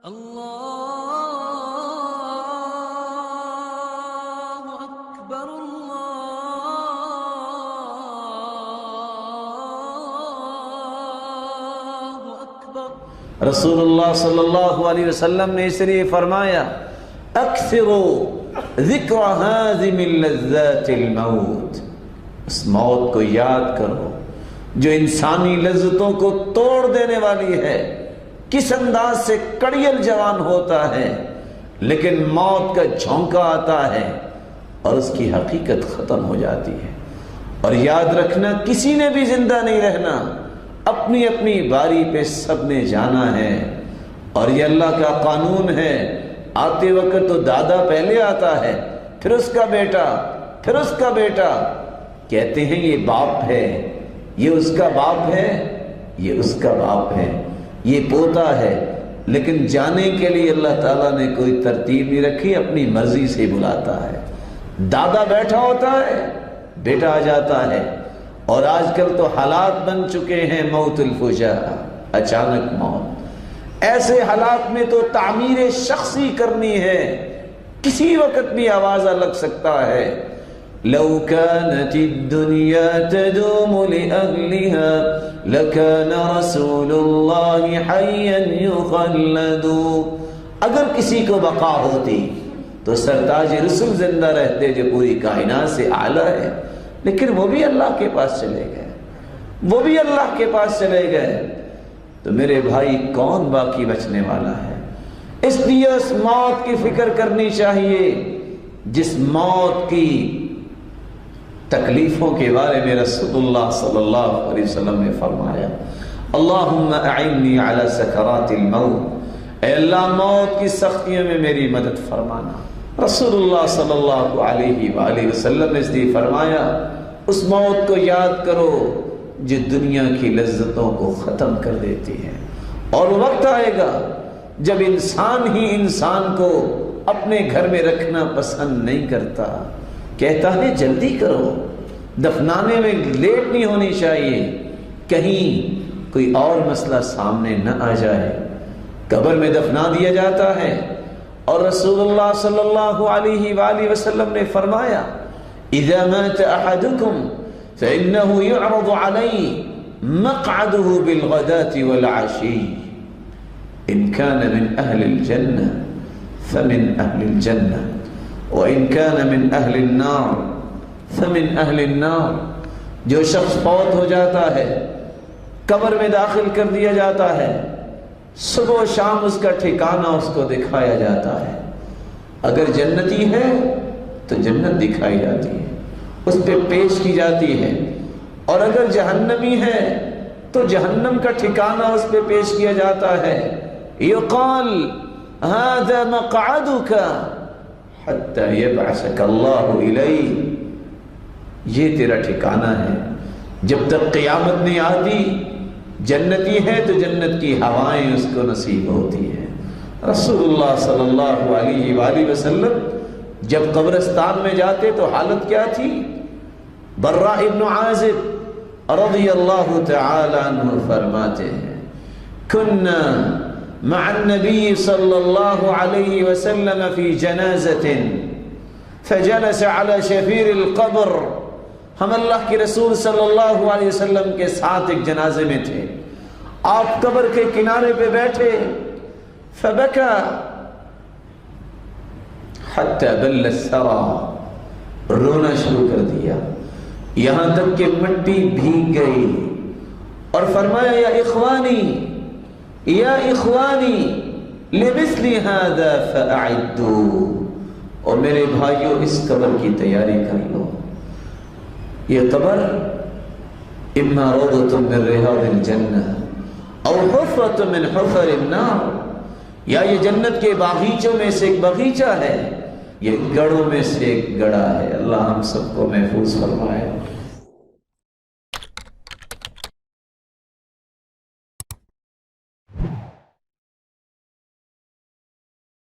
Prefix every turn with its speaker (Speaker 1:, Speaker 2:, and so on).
Speaker 1: اللہ اکبر اللہ اکبر۔ رسول اللہ صلی اللہ علیہ وسلم نے اس لیے فرمایا اکثروا ذکر ہاذم اللذات الموت، اس موت کو یاد کرو جو انسانی لذتوں کو توڑ دینے والی ہے۔ کس انداز سے کڑیل جوان ہوتا ہے لیکن موت کا جھونکا آتا ہے اور اس کی حقیقت ختم ہو جاتی ہے۔ اور یاد رکھنا کسی نے بھی زندہ نہیں رہنا، اپنی اپنی باری پہ سب نے جانا ہے، اور یہ اللہ کا قانون ہے۔ آتے وقت تو دادا پہلے آتا ہے، پھر اس کا بیٹا، پھر اس کا بیٹا۔ کہتے ہیں یہ باپ ہے، یہ اس کا باپ ہے، یہ اس کا باپ ہے، یہ پوتا ہے، لیکن جانے کے لیے اللہ تعالیٰ نے کوئی ترتیب نہیں رکھی، اپنی مرضی سے بلاتا ہے۔ دادا بیٹھا ہوتا ہے، بیٹا آ جاتا ہے۔ اور آج کل تو حالات بن چکے ہیں موت الفجاء، اچانک موت۔ ایسے حالات میں تو تعمیر شخصی کرنی ہے، کسی وقت بھی آوازہ لگ سکتا ہے۔ لو كانت الدنيا تدوم لأهلها لكان رسول الله حيا يخلد۔ اگر کسی کو بقا ہوتی تو سرتاج رسول زندہ رہتے جو پوری کائنات سے اعلیٰ ہے، لیکن وہ بھی اللہ کے پاس چلے گئے، وہ بھی اللہ کے پاس چلے گئے۔ تو میرے بھائی کون باقی بچنے والا ہے؟ اس لیے اس موت کی فکر کرنی چاہیے جس موت کی تکلیفوں کے بارے میں رسول اللہ صلی اللہ علیہ وسلم نے فرمایا اللہم اعنی علی سکرات الموت، اے اللہ موت کی سختیوں میں میری مدد فرمانا۔ رسول اللہ صلی اللہ علیہ وآلہ وسلم نے اس لیے فرمایا اس موت کو یاد کرو جو دنیا کی لذتوں کو ختم کر دیتی ہے، اور وقت آئے گا جب انسان ہی انسان کو اپنے گھر میں رکھنا پسند نہیں کرتا، کہتا ہے جلدی کرو، دفنانے میں لیٹ نہیں ہونی چاہیے، کہیں کوئی اور مسئلہ سامنے نہ آ جائے۔ قبر میں دفنا دیا جاتا ہے، اور رسول اللہ صلی اللہ علیہ وآلہ وسلم نے فرمایا اذا مات احدکم فإنه يعرض عليه مقعده بالغداة والعشي ان كان من اهل الجنة فمن اهل الجنة وإن كان من أهل النار فمن أهل النار۔ جو شخص فوت ہو جاتا ہے، قبر میں داخل کر دیا جاتا ہے، صبح و شام اس کا ٹھکانہ اس کو دکھایا جاتا ہے۔ اگر جنتی ہے تو جنت دکھائی جاتی ہے، اس پہ پیش کی جاتی ہے، اور اگر جہنمی ہے تو جہنم کا ٹھکانہ اس پہ پیش کیا جاتا ہے۔ یقال هذا مقعدک حتی یبعثک اللہ الیہ، یہ تیرا ٹھکانہ ہے جب تک قیامت نہیں آتی۔ جنتی ہے تو جنت کی ہوائیں اس کو نصیب ہوتی ہیں۔ رسول اللہ صلی اللہ علیہ وآلہ وسلم جب قبرستان میں جاتے تو حالت کیا تھی؟ براء ابن عازب رضی اللہ تعالی عنہ فرماتے ہیں کننا مع النبي صلى الله عليه وسلم في جنازة فجلس على شفير القبر، ہم اللہ کے رسول صلی اللہ علیہ وسلم کے ساتھ ایک جنازے میں تھے، آپ قبر کے کنارے پہ بیٹھے، فبكى حتى بل الثرى، رونا شروع کر دیا یہاں تک کہ مٹی بھیگ گئی، اور فرمایا یا اخوانی یا اخوانی لمثل هذا فاعدوا، اور میرے بھائیوں اس قبر کی تیاری کر لو۔ یہ قبر اما روضۃ من ریاض الجنہ او حفرۃ من حفر النار، یا یہ جنت کے باغیچوں میں سے ایک باغیچہ ہے، یہ گڑھوں میں سے ایک گڑھا ہے۔ اللہ ہم سب کو محفوظ فرمائے۔